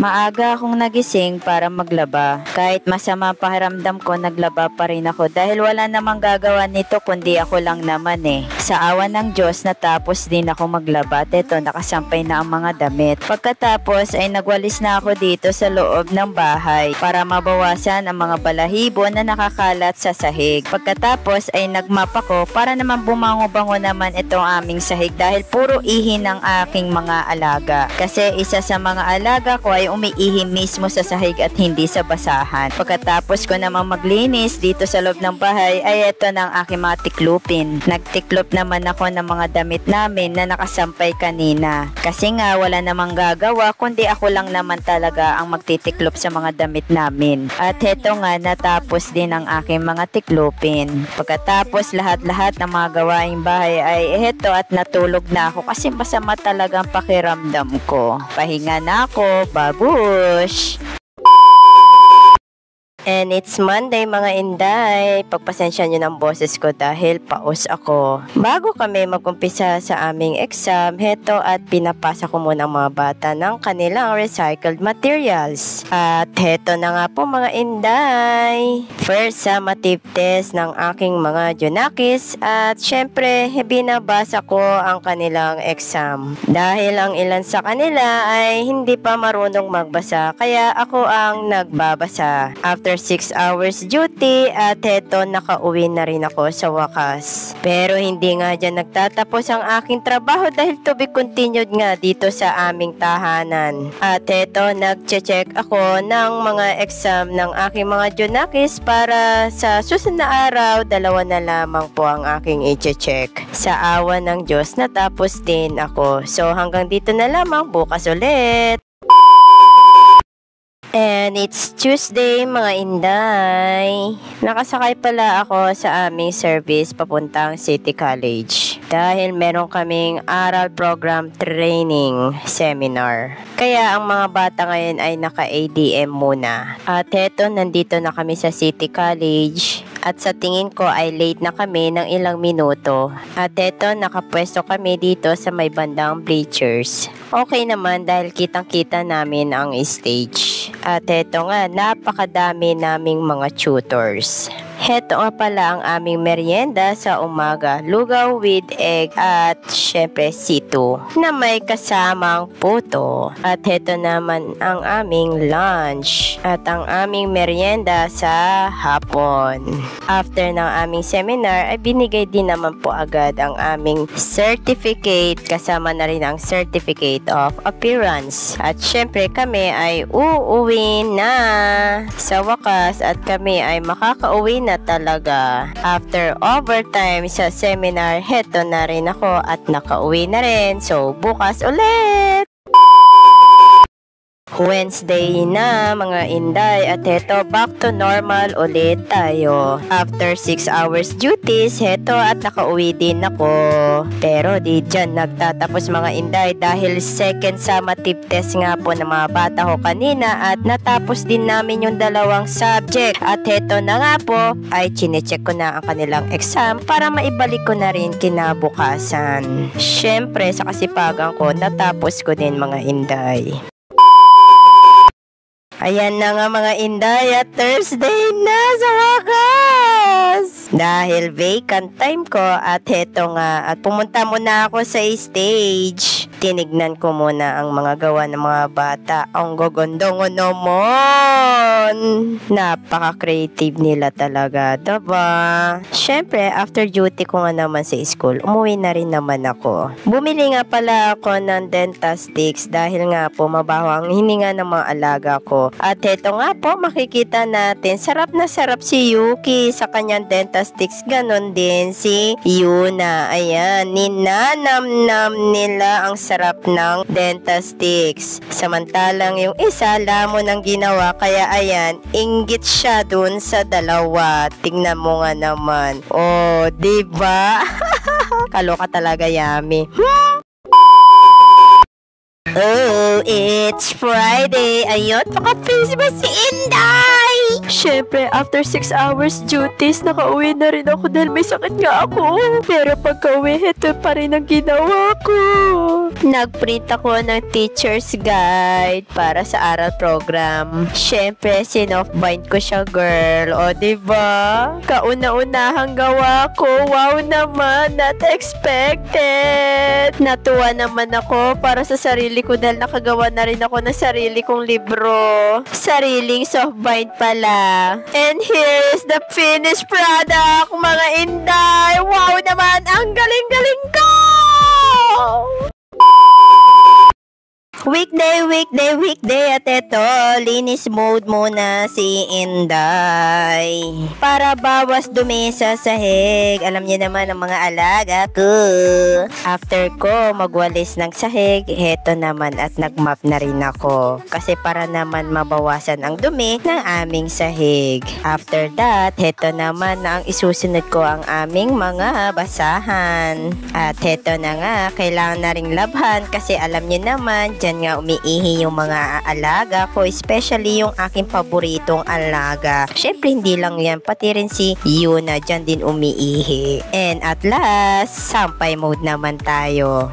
Maaga akong nagising para maglaba. Kahit masama pakiramdam ko, naglaba pa rin ako dahil wala namang gagawa nito kundi ako lang naman eh. Sa awa ng Diyos, natapos din ako maglaba at eto, nakasampay na ang mga damit. Pagkatapos ay nagwalis na ako dito sa loob ng bahay para mabawasan ang mga balahibo na nakakalat sa sahig. Pagkatapos ay nagmap ako para naman bumango-bango naman itong aming sahig dahil puro ihi ng aking mga alaga. Kasi isa sa mga alaga ko ay umiihi mismo sa sahig at hindi sa basahan. Pagkatapos ko namang maglinis dito sa loob ng bahay ay ito ng aking mga tiklupin. Nagtiklop naman ako ng mga damit namin na nakasampay kanina. Kasi nga wala namang gagawa kundi ako lang naman talaga ang magtitiklop sa mga damit namin. At heto nga, natapos din ang aking mga tiklupin. Pagkatapos lahat-lahat ng mga gawaing bahay ay heto at natulog na ako kasi masama talagang pakiramdam ko. Pahinga na ako, babush! And it's Monday mga inday. Pagpasensya nyo ng boses ko dahil paus ako. Bago kami mag-umpisa sa aming exam, heto at pinapasa ko muna ang mga bata ng kanilang recycled materials. At heto na nga po mga inday. First, summative test ng aking mga junakis at syempre binabasa ko ang kanilang exam. Dahil ang ilan sa kanila ay hindi pa marunong magbasa kaya ako ang nagbabasa. After 6 hours duty at heto nakauwi na rin ako sa wakas. Pero hindi nga dyan nagtatapos ang aking trabaho dahil to be continued nga dito sa aming tahanan. At heto nagche-check ako ng mga exam ng aking mga junakis para sa susunod na araw, 2 na lamang po ang aking i-check. Sa awa ng Diyos natapos din ako. So hanggang dito na lamang, bukas ulit. And it's Tuesday mga inday. Nakasakay pala ako sa aming service papuntang City College. Dahil meron kaming aral program training seminar. Kaya ang mga bata ngayon ay naka-ADM muna. At heto, nandito na kami sa City College. At sa tingin ko ay late na kami ng ilang minuto. At eto, nakapwesto kami dito sa may bandang bleachers. Okay naman dahil kitang-kita namin ang stage. At eto nga, napakadami naming mga tutors. Heto nga pala ang aming merienda sa umaga, lugaw with egg at syempre sito na may kasamang puto. At heto naman ang aming lunch at ang aming merienda sa hapon. After ng aming seminar ay binigay din naman po agad ang aming certificate kasama na rin ang certificate of appearance. At syempre kami ay uuwi na sa wakas at kami ay makakauwi na talaga. After overtime sa seminar, heto na rin ako at nakauwi na rin. So, bukas ulit! Wednesday na mga inday at heto back to normal ulit tayo. After 6 hours duties, heto at nakauwi din ako. Pero di dyan nagtatapos mga inday dahil second summative test nga po ng mga bata ko kanina at natapos din namin yung 2 subject. At heto na nga po ay chinecheck ko na ang kanilang exam para maibalik ko na rin kinabukasan. Syempre sa kasipagan ko natapos ko din mga inday. Ayan na nga mga inday at Thursday na sa wakas! Dahil vacant time ko at heto nga at pumunta muna ako sa stage. Tinignan ko muna ang mga gawa ng mga bata. Ang gagandang naman! Napaka-creative nila talaga, diba? Syempre, after duty ko nga naman sa school, umuwi na rin naman ako. Bumili nga pala ako ng Dentastix dahil nga po mabaho ang hininga ng mga alaga ko. At heto nga po, makikita natin, sarap na sarap si Yuki sa kanyang Dentastix. Ganon din si Yuna. Ayan, ninanam-nam nila ang sarap ng Dentastix. Samantalang yung isa, lamon ang ginawa. Kaya ayan, inggit siya dun sa 2. Tingnan mo nga naman. Oh, diba? Kaloka talaga, Yami. Oh, it's Friday. Ayun, maka-Facebook si Inday. Syempre, after 6 hours duties, nakauwi na rin ako dahil may sakit nga ako. Pero pagka-uwi, ito pa rin ang ginawa ko. Nag-print ako ng teacher's guide para sa aral program. Syempre, sinoff-bind ko siya, girl. O, diba? Kauna-unahang gawa ko. Wow naman, not expected. Natuwa naman ako para sa sarili ko dahil nakagawa na rin ako ng sarili kong libro. Sariling soft-bind pala. And here is the finished product, mga inday. Wow naman, ang galing-galing ko! Weekday at eto, linis mode muna si Inday. Para bawas dumi sa sahig. Alam niyo naman ang mga alaga ko. After ko magwalis ng sahig, heto naman at nagmap na rin ako. Kasi para naman mabawasan ang dumi ng aming sahig. After that, heto naman na ang isusunod ko ang aming mga basahan. At heto na nga, kailangan na ring labhan kasi alam niyo naman, dyan nga umiihi yung mga alaga ko, especially yung aking paboritong alaga. Syempre hindi lang yan, pati rin si Yuna dyan din umiihi. And at last, sampay mode naman tayo.